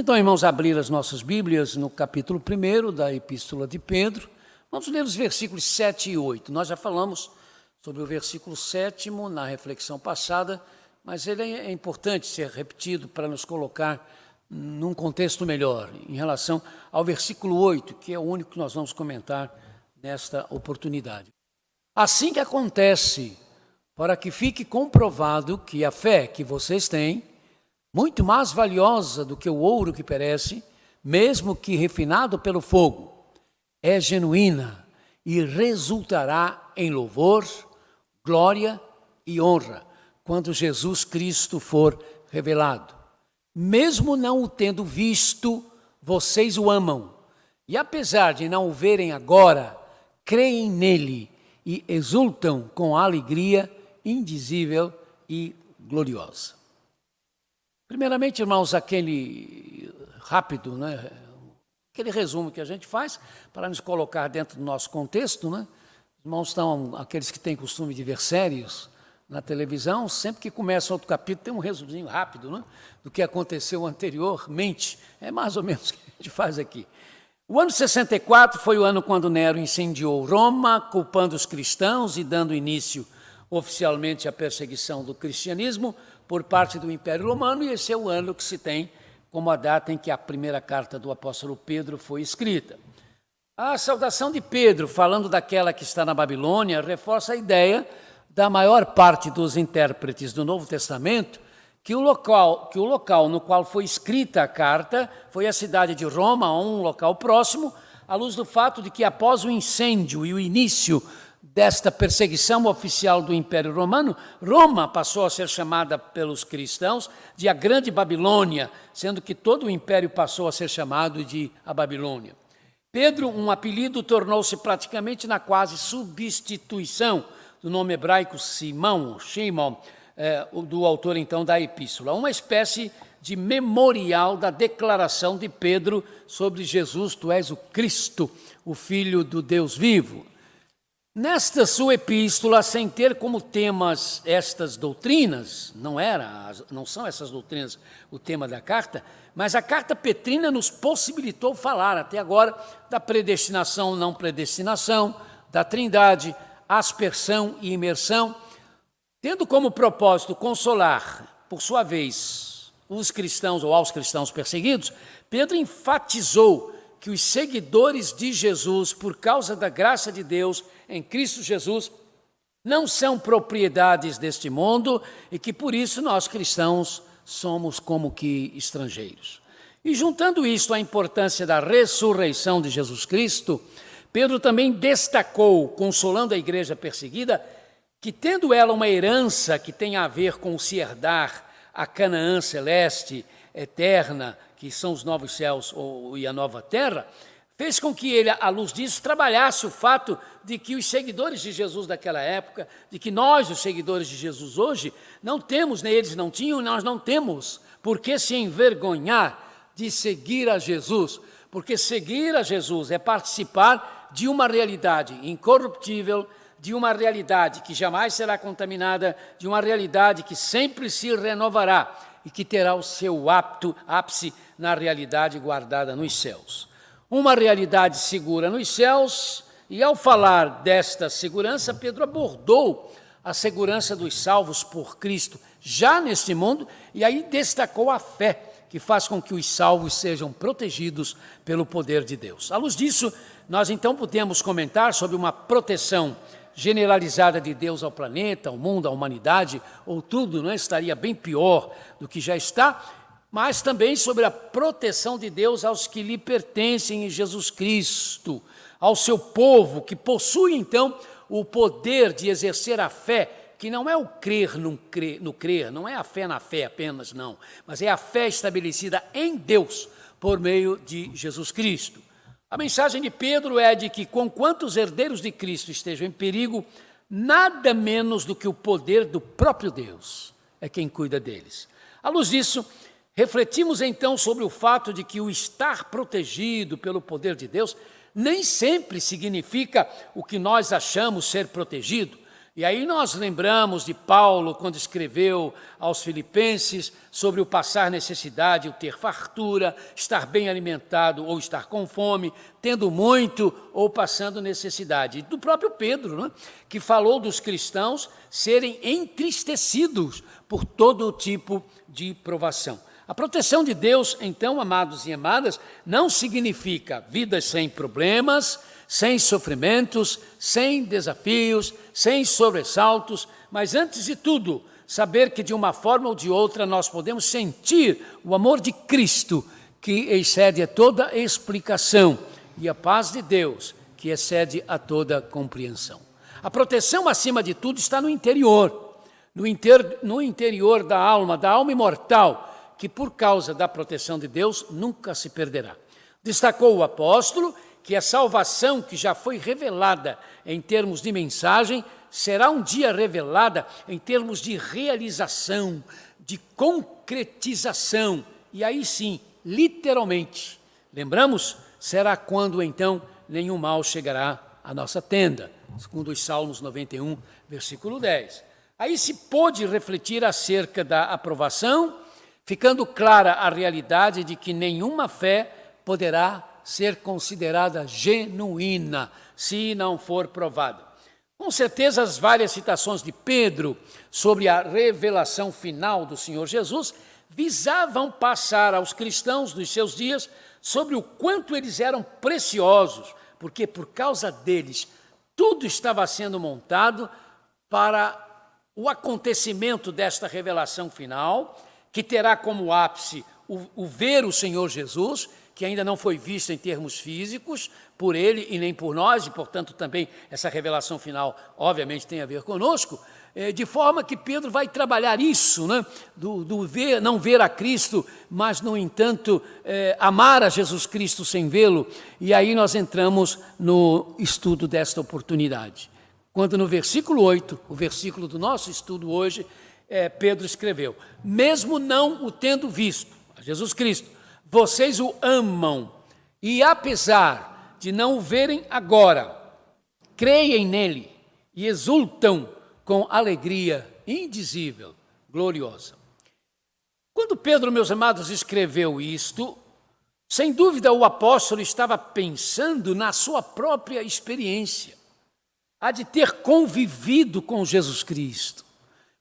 Vamos então, irmãos, abrir as nossas Bíblias no capítulo 1 da Epístola de Pedro. Vamos ler os versículos 7 e 8. Nós já falamos sobre o versículo 7 na reflexão passada, mas ele é importante ser repetido para nos colocar num contexto melhor, em relação ao versículo 8, que é o único que nós vamos comentar nesta oportunidade. Assim que acontece, para que fique comprovado que a fé que vocês têm, muito mais valiosa do que o ouro que perece, mesmo que refinado pelo fogo, é genuína e resultará em louvor, glória e honra, quando Jesus Cristo for revelado. Mesmo não o tendo visto, vocês o amam, e apesar de não o verem agora, creem nele e exultam com alegria indizível e gloriosa. Primeiramente, irmãos, aquele rápido, aquele resumo que a gente faz para nos colocar dentro do nosso contexto, Irmãos, estão aqueles que têm costume de ver séries na televisão, sempre que começa outro capítulo tem um resuminho rápido, do que aconteceu anteriormente. É mais ou menos o que a gente faz aqui. O ano 64 foi o ano quando Nero incendiou Roma, culpando os cristãos e dando início oficialmente à perseguição do cristianismo por parte do Império Romano, e esse é o ano que se tem como a data em que a primeira carta do apóstolo Pedro foi escrita. A saudação de Pedro, falando daquela que está na Babilônia, reforça a ideia da maior parte dos intérpretes do Novo Testamento que o local no qual foi escrita a carta foi a cidade de Roma, ou um local próximo, à luz do fato de que após o incêndio e o início desta perseguição oficial do Império Romano, Roma passou a ser chamada pelos cristãos de a Grande Babilônia, sendo que todo o império passou a ser chamado de a Babilônia. Pedro, um apelido, tornou-se praticamente na quase substituição do nome hebraico Shimon, do autor então da epístola, uma espécie de memorial da declaração de Pedro sobre Jesus: tu és o Cristo, o Filho do Deus vivo. Nesta sua epístola, sem ter como temas estas doutrinas, não são essas doutrinas o tema da carta, mas a carta petrina nos possibilitou falar até agora da predestinação ou não predestinação, da trindade, aspersão e imersão, tendo como propósito consolar, por sua vez, os cristãos ou aos cristãos perseguidos. Pedro enfatizou que os seguidores de Jesus, por causa da graça de Deus em Cristo Jesus, não são propriedades deste mundo e que por isso nós cristãos somos como que estrangeiros. E juntando isto à importância da ressurreição de Jesus Cristo, Pedro também destacou, consolando a igreja perseguida, que tendo ela uma herança que tem a ver com se herdar a Canaã celeste, eterna, que são os novos céus e a nova terra, fez com que ele, à luz disso, trabalhasse o fato de que os seguidores de Jesus daquela época, de que nós, os seguidores de Jesus hoje, não temos, nem eles não tinham, e nós não temos por que se envergonhar de seguir a Jesus, porque seguir a Jesus é participar de uma realidade incorruptível, de uma realidade que jamais será contaminada, de uma realidade que sempre se renovará e que terá o seu ápice na realidade guardada nos céus. Uma realidade segura nos céus, e ao falar desta segurança, Pedro abordou a segurança dos salvos por Cristo já neste mundo, e aí destacou a fé, que faz com que os salvos sejam protegidos pelo poder de Deus. À luz disso, nós então podemos comentar sobre uma proteção generalizada de Deus ao planeta, ao mundo, à humanidade, ou tudo estaria bem pior do que já está, mas também sobre a proteção de Deus aos que lhe pertencem em Jesus Cristo, ao seu povo, que possui então o poder de exercer a fé, que não é o crer no crer, não é a fé na fé apenas, não, mas é a fé estabelecida em Deus por meio de Jesus Cristo. A mensagem de Pedro é de que, conquanto os herdeiros de Cristo estejam em perigo, nada menos do que o poder do próprio Deus é quem cuida deles. À luz disso, refletimos então sobre o fato de que o estar protegido pelo poder de Deus nem sempre significa o que nós achamos ser protegido. E aí nós lembramos de Paulo, quando escreveu aos Filipenses sobre o passar necessidade, o ter fartura, estar bem alimentado ou estar com fome, tendo muito ou passando necessidade. E do próprio Pedro, né, que falou dos cristãos serem entristecidos por todo tipo de provação. A proteção de Deus, então, amados e amadas, não significa vidas sem problemas, sem sofrimentos, sem desafios, sem sobressaltos, mas antes de tudo, saber que de uma forma ou de outra nós podemos sentir o amor de Cristo, que excede a toda explicação, e a paz de Deus, que excede a toda compreensão. A proteção, acima de tudo, está no interior da alma imortal, que por causa da proteção de Deus nunca se perderá. Destacou o apóstolo que a salvação que já foi revelada em termos de mensagem, será um dia revelada em termos de realização, de concretização, e aí sim, literalmente. Lembramos? Será quando então nenhum mal chegará à nossa tenda, segundo os Salmos 91, versículo 10. Aí se pôde refletir acerca da aprovação, ficando clara a realidade de que nenhuma fé poderá ser considerada genuína, se não for provada. Com certeza, as várias citações de Pedro sobre a revelação final do Senhor Jesus visavam passar aos cristãos dos seus dias sobre o quanto eles eram preciosos, porque por causa deles tudo estava sendo montado para o acontecimento desta revelação final, que terá como ápice o ver o Senhor Jesus, que ainda não foi visto em termos físicos por ele e nem por nós, e portanto também essa revelação final obviamente tem a ver conosco, de forma que Pedro vai trabalhar isso, né? do ver, não ver a Cristo, mas no entanto amar a Jesus Cristo sem vê-lo, e aí nós entramos no estudo desta oportunidade. Quando no versículo 8, o versículo do nosso estudo hoje, Pedro escreveu: mesmo não o tendo visto, a Jesus Cristo, vocês o amam, e apesar de não o verem agora, creem nele e exultam com alegria indizível, gloriosa. Quando Pedro, meus amados, escreveu isto, sem dúvida o apóstolo estava pensando na sua própria experiência, a de ter convivido com Jesus Cristo,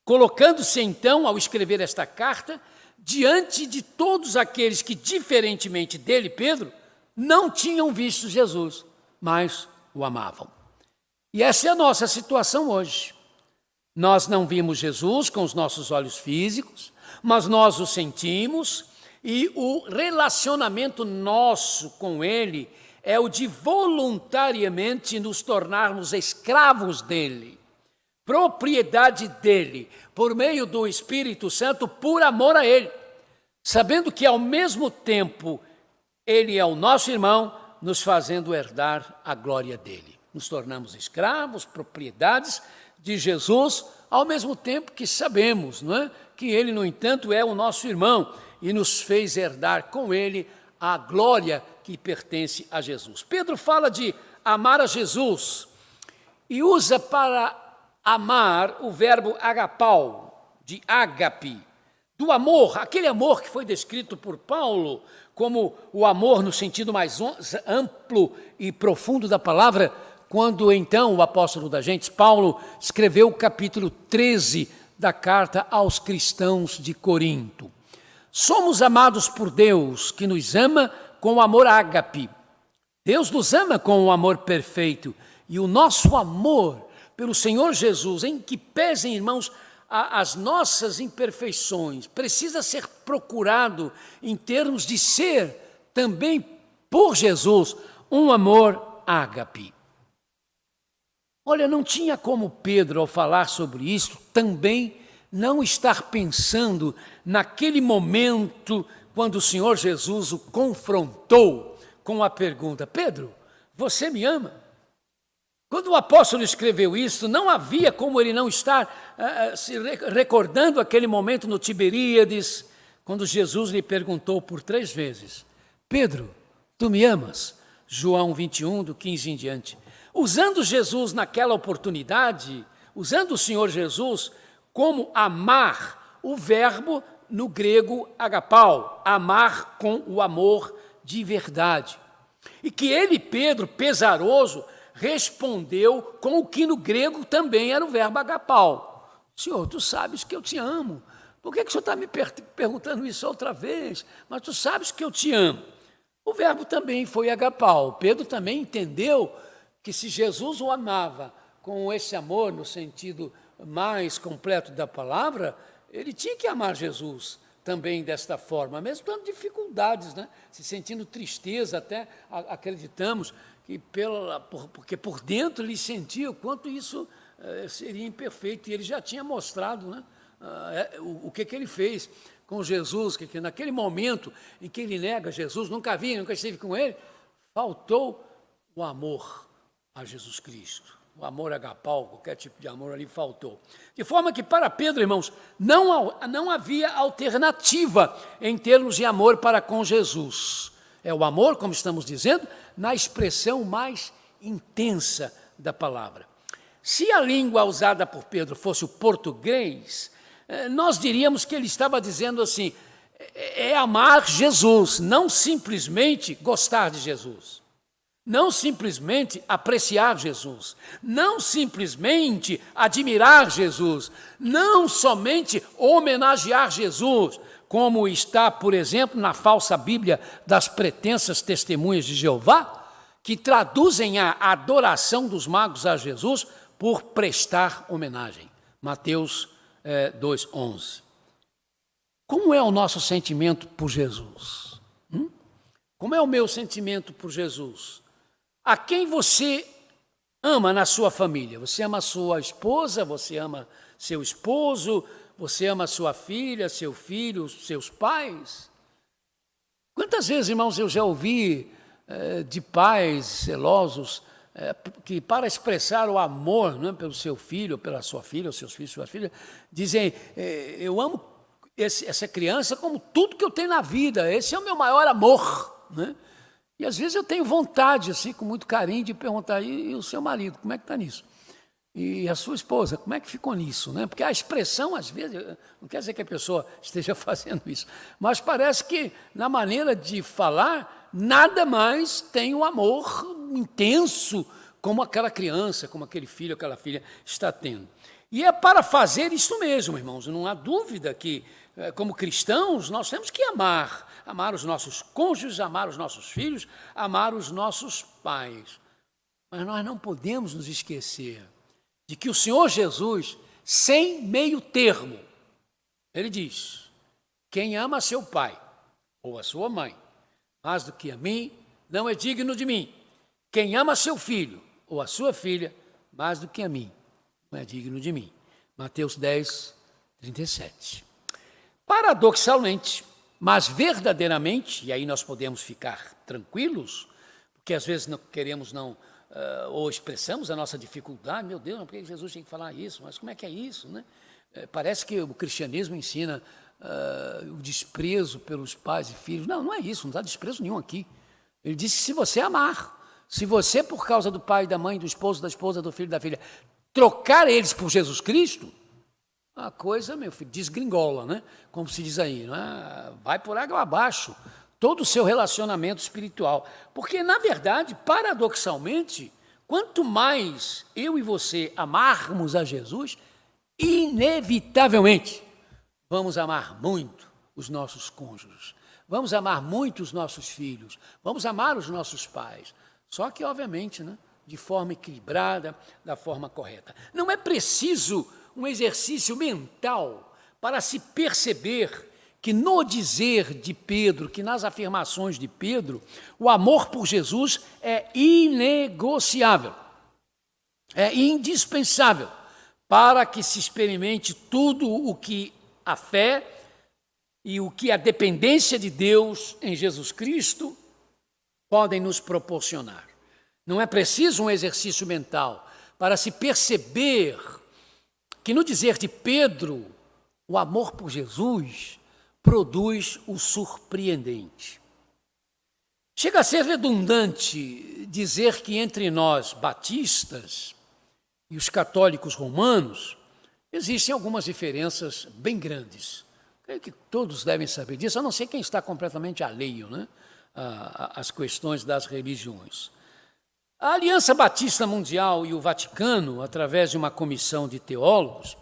colocando-se então, ao escrever esta carta, diante de todos aqueles que, diferentemente dele, Pedro, não tinham visto Jesus, mas o amavam. E essa é a nossa situação hoje. Nós não vimos Jesus com os nossos olhos físicos, mas nós o sentimos, e o relacionamento nosso com ele é o de voluntariamente nos tornarmos escravos dele, propriedade dele, por meio do Espírito Santo, por amor a ele, sabendo que ao mesmo tempo ele é o nosso irmão, nos fazendo herdar a glória dele. Nos tornamos escravos, propriedades de Jesus, ao mesmo tempo que sabemos, não é? Que ele, no entanto, é o nosso irmão e nos fez herdar com ele a glória que pertence a Jesus. Pedro fala de amar a Jesus e usa para amar o verbo agapau, de ágape, do amor, aquele amor que foi descrito por Paulo como o amor no sentido mais amplo e profundo da palavra, quando então o apóstolo da gente, Paulo, escreveu o capítulo 13 da carta aos cristãos de Corinto. Somos amados por Deus, que nos ama com o amor ágape. Deus nos ama com o amor perfeito, e o nosso amor pelo Senhor Jesus, em que pesem, irmãos, as nossas imperfeições, precisa ser procurado em termos de ser também por Jesus um amor ágape. Olha, não tinha como Pedro, ao falar sobre isso, também não estar pensando naquele momento quando o Senhor Jesus o confrontou com a pergunta: Pedro, você me ama? Quando o apóstolo escreveu isso, não havia como ele não estar se recordando aquele momento no Tiberíades, quando Jesus lhe perguntou por 3 vezes: Pedro, tu me amas? João 21, do 15 em diante. Usando Jesus naquela oportunidade, usando o Senhor Jesus como amar, o verbo no grego agapau, amar com o amor de verdade. E que ele, Pedro, pesaroso, respondeu com o que no grego também era o verbo agapau. Senhor, tu sabes que eu te amo. Por que o senhor está me perguntando isso outra vez? Mas tu sabes que eu te amo. O verbo também foi agapau. Pedro também entendeu que se Jesus o amava com esse amor, no sentido mais completo da palavra, ele tinha que amar Jesus também desta forma, mesmo tendo dificuldades, né? Se sentindo tristeza, até acreditamos que porque por dentro ele sentia o quanto isso seria imperfeito, e ele já tinha mostrado, né, o que ele fez com Jesus, que naquele momento em que ele nega Jesus, nunca esteve com ele, faltou o amor a Jesus Cristo. O amor agapau, qualquer tipo de amor ali faltou. De forma que para Pedro, irmãos, não havia alternativa em termos de amor para com Jesus. É o amor, como estamos dizendo, na expressão mais intensa da palavra. Se a língua usada por Pedro fosse o português, nós diríamos que ele estava dizendo assim, é amar Jesus, não simplesmente gostar de Jesus. Não simplesmente apreciar Jesus, não simplesmente admirar Jesus, não somente homenagear Jesus, como está, por exemplo, na falsa Bíblia das pretensas testemunhas de Jeová, que traduzem a adoração dos magos a Jesus por prestar homenagem. Mateus 2:11. Como é o nosso sentimento por Jesus? Como é o meu sentimento por Jesus? A quem você ama na sua família? Você ama a sua esposa, você ama seu esposo, você ama a sua filha, seu filho, seus pais? Quantas vezes, irmãos, eu já ouvi de pais zelosos que para expressar o amor, né, pelo seu filho, pela sua filha, ou seus filhos, suas filhas, dizem, eu amo essa criança como tudo que eu tenho na vida, esse é o meu maior amor, né? E às vezes eu tenho vontade, assim, com muito carinho, de perguntar, e o seu marido, como é que está nisso? E a sua esposa, como é que ficou nisso? Né? Porque a expressão, às vezes, não quer dizer que a pessoa esteja fazendo isso, mas parece que na maneira de falar, nada mais tem o amor intenso como aquela criança, como aquele filho, aquela filha está tendo. E é para fazer isso mesmo, irmãos, não há dúvida que, como cristãos, nós temos que amar os nossos cônjuges, amar os nossos filhos, amar os nossos pais. Mas nós não podemos nos esquecer de que o Senhor Jesus, sem meio termo, ele diz, quem ama seu pai ou a sua mãe, mais do que a mim, não é digno de mim. Quem ama seu filho ou a sua filha, mais do que a mim, não é digno de mim. Mateus 10:37. Paradoxalmente, mas verdadeiramente, e aí nós podemos ficar tranquilos, porque às vezes não queremos ou expressamos a nossa dificuldade, meu Deus, por que Jesus tem que falar isso? Mas como é que é isso, né? Parece que o cristianismo ensina o desprezo pelos pais e filhos. Não, não é isso, não dá desprezo nenhum aqui. Ele disse que se você amar, se você, por causa do pai, da mãe, do esposo, da esposa, do filho, da filha, trocar eles por Jesus Cristo, a coisa, meu filho, desgringola, né? Como se diz aí, né? Vai por água abaixo todo o seu relacionamento espiritual. Porque, na verdade, paradoxalmente, quanto mais eu e você amarmos a Jesus, inevitavelmente vamos amar muito os nossos cônjuges, vamos amar muito os nossos filhos, vamos amar os nossos pais. Só que, obviamente, né, de forma equilibrada, da forma correta. Não é preciso um exercício mental para se perceber que no dizer de Pedro, que nas afirmações de Pedro, o amor por Jesus é inegociável, é indispensável para que se experimente tudo o que a fé e o que a dependência de Deus em Jesus Cristo podem nos proporcionar. Não é preciso um exercício mental para se perceber que no dizer de Pedro, o amor por Jesus produz o surpreendente. Chega a ser redundante dizer que entre nós, batistas, e os católicos romanos, existem algumas diferenças bem grandes. Creio que todos devem saber disso, a não ser quem está completamente alheio, né, às questões das religiões. A Aliança Batista Mundial e o Vaticano, através de uma comissão de teólogos,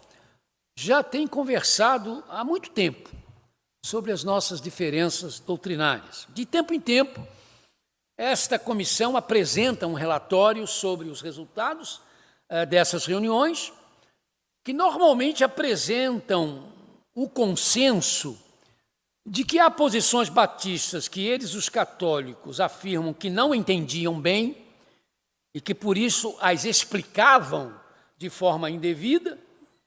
já têm conversado há muito tempo sobre as nossas diferenças doutrinárias. De tempo em tempo, esta comissão apresenta um relatório sobre os resultados dessas reuniões, que normalmente apresentam o consenso de que há posições batistas que eles, os católicos, afirmam que não entendiam bem e que por isso as explicavam de forma indevida,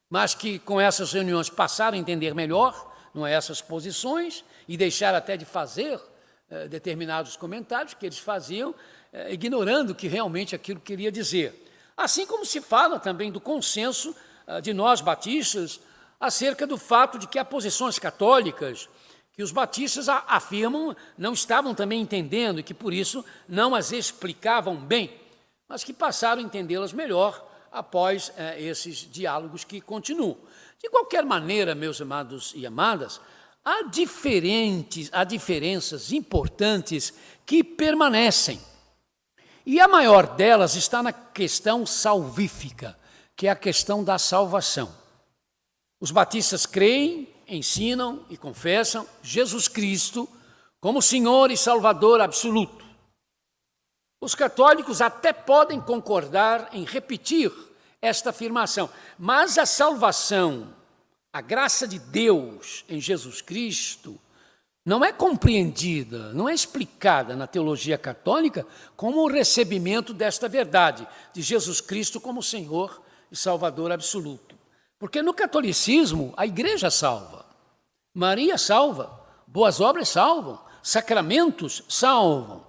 mas que com essas reuniões passaram a entender melhor, não é, essas posições, e deixaram até de fazer determinados comentários que eles faziam, ignorando que realmente aquilo queria dizer. Assim como se fala também do consenso de nós batistas acerca do fato de que há posições católicas que os batistas afirmam não estavam também entendendo e que por isso não as explicavam bem, mas que passaram a entendê-las melhor após esses diálogos que continuam. De qualquer maneira, meus amados e amadas, há diferenças importantes que permanecem. E a maior delas está na questão salvífica, que é a questão da salvação. Os batistas creem, ensinam e confessam Jesus Cristo como Senhor e Salvador absoluto. Os católicos até podem concordar em repetir esta afirmação, mas a salvação, a graça de Deus em Jesus Cristo, não é compreendida, não é explicada na teologia católica como o recebimento desta verdade, de Jesus Cristo como Senhor e Salvador absoluto. Porque no catolicismo, a igreja salva, Maria salva, boas obras salvam, sacramentos salvam.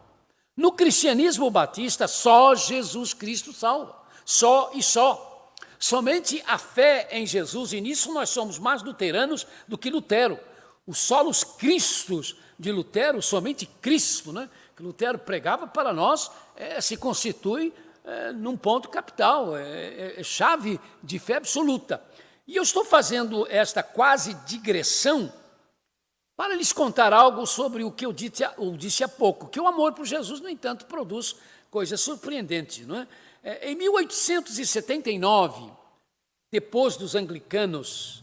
No cristianismo batista, só Jesus Cristo salva, só e só. Somente a fé em Jesus, e nisso nós somos mais luteranos do que Lutero. Os solos Cristos de Lutero, somente Cristo, né, que Lutero pregava para nós, se constitui num ponto capital, chave de fé absoluta. E eu estou fazendo esta quase digressão para lhes contar algo sobre o que eu disse há pouco, que o amor por Jesus, no entanto, produz coisas surpreendentes. Não é? Em 1879, depois dos anglicanos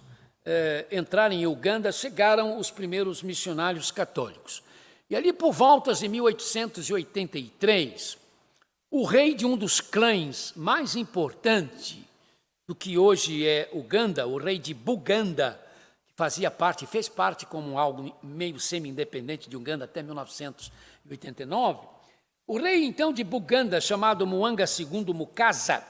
entrarem em Uganda, chegaram os primeiros missionários católicos. E ali por voltas de 1883, o rei de um dos clãs mais importantes do que hoje é Uganda, o rei de Buganda, que fez parte como algo meio semi-independente de Uganda até 1989, o rei então de Buganda, chamado Mwanga II Mukasa,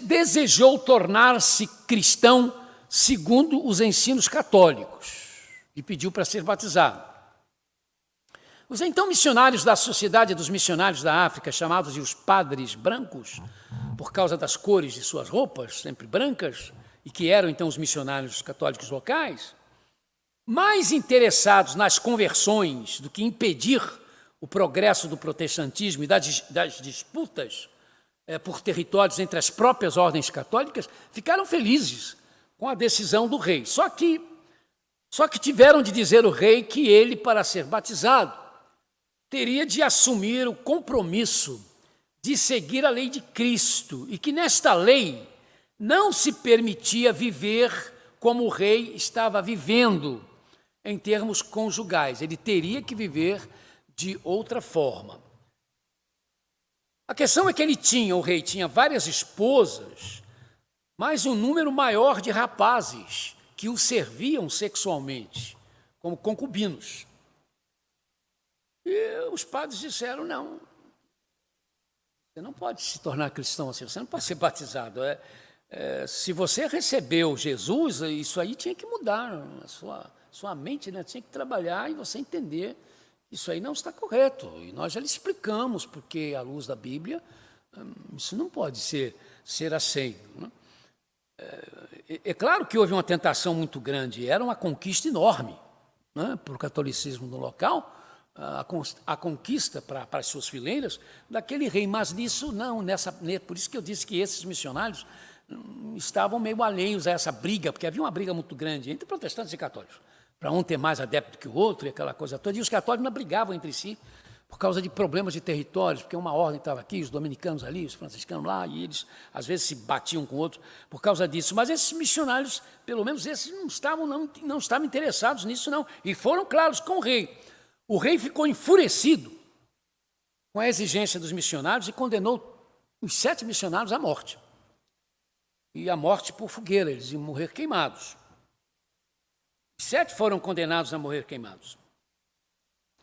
desejou tornar-se cristão segundo os ensinos católicos e pediu para ser batizado. Os então missionários da Sociedade dos Missionários da África, chamados de os padres brancos, por causa das cores de suas roupas, sempre brancas, e que eram então os missionários católicos locais, mais interessados nas conversões do que impedir o progresso do protestantismo e das disputas por territórios entre as próprias ordens católicas, ficaram felizes com a decisão do rei. Só que tiveram de dizer ao rei que ele, para ser batizado, teria de assumir o compromisso de seguir a lei de Cristo e que nesta lei não se permitia viver como o rei estava vivendo em termos conjugais. Ele teria que viver de outra forma. A questão é que o rei tinha várias esposas, mas um número maior de rapazes que o serviam sexualmente, como concubinos. E os padres disseram, não, você não pode se tornar cristão assim, você não pode ser batizado. Se você recebeu Jesus, isso aí tinha que mudar, a sua mente, né, tinha que trabalhar e você entender que isso aí não está correto. E nós já lhe explicamos, porque à luz da Bíblia, isso não pode ser aceito. Né? É claro que houve uma tentação muito grande, era uma conquista enorme, né, para o catolicismo no local, a conquista para as suas fileiras daquele rei, mas nisso não, por isso que eu disse que esses missionários estavam meio alheios a essa briga, porque havia uma briga muito grande entre protestantes e católicos, para um ter mais adepto que o outro e aquela coisa toda, e os católicos não brigavam entre si por causa de problemas de territórios, porque uma ordem estava aqui, os dominicanos ali, os franciscanos lá, e eles às vezes se batiam com o outro por causa disso. Mas esses missionários, pelo menos esses, não estavam interessados nisso, não. E foram claros com o rei. O rei ficou enfurecido com a exigência dos missionários e condenou os 7 missionários à morte. E a morte por fogueira, eles iam morrer queimados. Os 7 foram condenados a morrer queimados.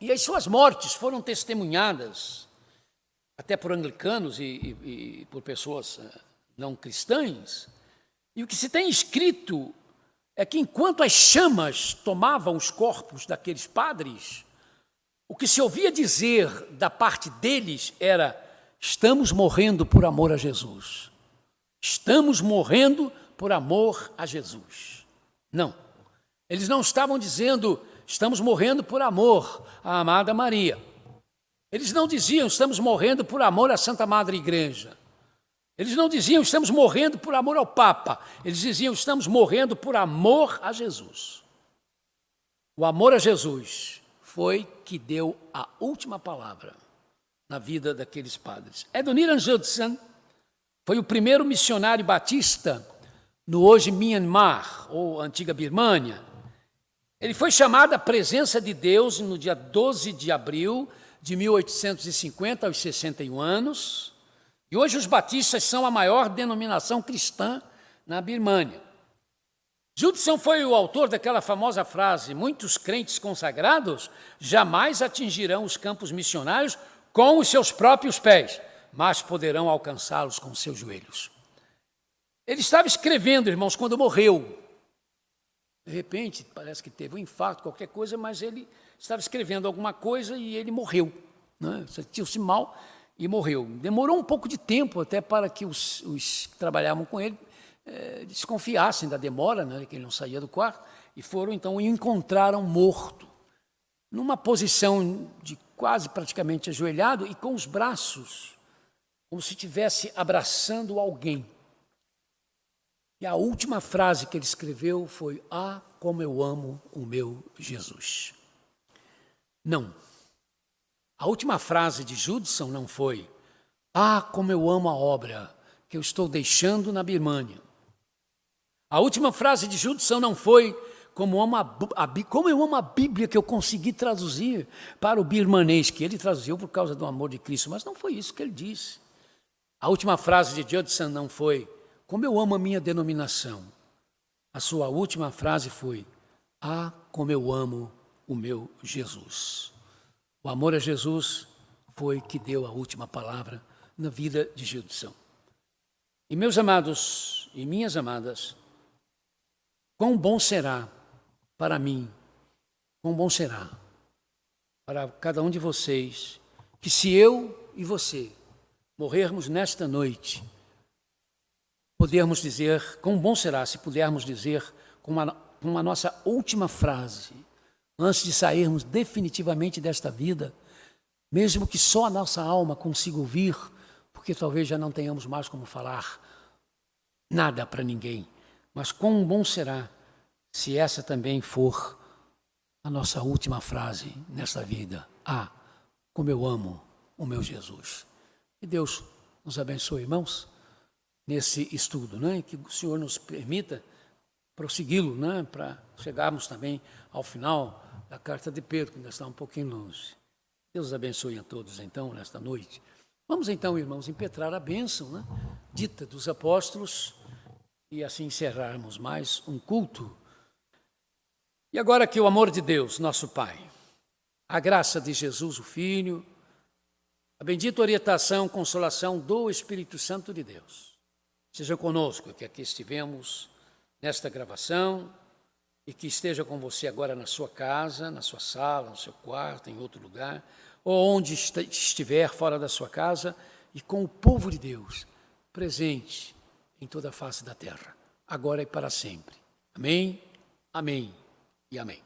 E as suas mortes foram testemunhadas até por anglicanos e por pessoas não cristãs. E o que se tem escrito é que enquanto as chamas tomavam os corpos daqueles padres, o que se ouvia dizer da parte deles era: estamos morrendo por amor a Jesus. Estamos morrendo por amor a Jesus. Não, eles não estavam dizendo: estamos morrendo por amor à amada Maria. Eles não diziam: estamos morrendo por amor à Santa Madre Igreja. Eles não diziam: estamos morrendo por amor ao Papa. Eles diziam: estamos morrendo por amor a Jesus. O amor a Jesus foi que deu a última palavra na vida daqueles padres. Adoniram Judson foi o primeiro missionário batista no hoje Myanmar, ou antiga Birmânia. Ele foi chamado à presença de Deus no dia 12 de abril de 1850, aos 61 anos. E hoje os batistas são a maior denominação cristã na Birmânia. Judson foi o autor daquela famosa frase: muitos crentes consagrados jamais atingirão os campos missionários com os seus próprios pés, mas poderão alcançá-los com os seus joelhos. Ele estava escrevendo, irmãos, quando morreu. De repente, parece que teve um infarto, qualquer coisa, mas ele estava escrevendo alguma coisa e ele morreu. Né? Sentiu-se mal e morreu. Demorou um pouco de tempo até para que os que trabalhavam com ele desconfiassem da demora, né, que ele não saía do quarto, e foram então e o encontraram morto, numa posição de quase praticamente ajoelhado e com os braços como se estivesse abraçando alguém. E a última frase que ele escreveu foi: ah, como eu amo o meu Jesus. Não. A última frase de Judson não foi: ah, como eu amo a obra que eu estou deixando na Birmânia. A última frase de Judson não foi: como eu amo a Bíblia que eu consegui traduzir para o birmanês, que ele traduziu por causa do amor de Cristo, mas não foi isso que ele disse. A última frase de Judson não foi: como eu amo a minha denominação. A sua última frase foi: ah, como eu amo o meu Jesus. O amor a Jesus foi que deu a última palavra na vida de Judson. E meus amados e minhas amadas, quão bom será para mim, quão bom será para cada um de vocês, que se eu e você morrermos nesta noite, podermos dizer, quão bom será se pudermos dizer com uma nossa última frase, antes de sairmos definitivamente desta vida, mesmo que só a nossa alma consiga ouvir, porque talvez já não tenhamos mais como falar nada para ninguém. Mas quão bom será se essa também for a nossa última frase nesta vida. Ah, como eu amo o meu Jesus. Que Deus nos abençoe, irmãos, nesse estudo, né? Que o Senhor nos permita prossegui-lo, né? Para chegarmos também ao final da carta de Pedro, que ainda está um pouquinho longe. Deus abençoe a todos, então, nesta noite. Vamos, então, irmãos, impetrar a bênção, né? Dita dos apóstolos, e assim encerrarmos mais um culto. E agora que o amor de Deus, nosso Pai, a graça de Jesus, o Filho, a bendita orientação, consolação do Espírito Santo de Deus, seja conosco, que aqui estivemos nesta gravação, e que esteja com você agora na sua casa, na sua sala, no seu quarto, em outro lugar, ou onde estiver fora da sua casa, e com o povo de Deus presente em toda a face da terra, agora e para sempre. Amém, amém e amém.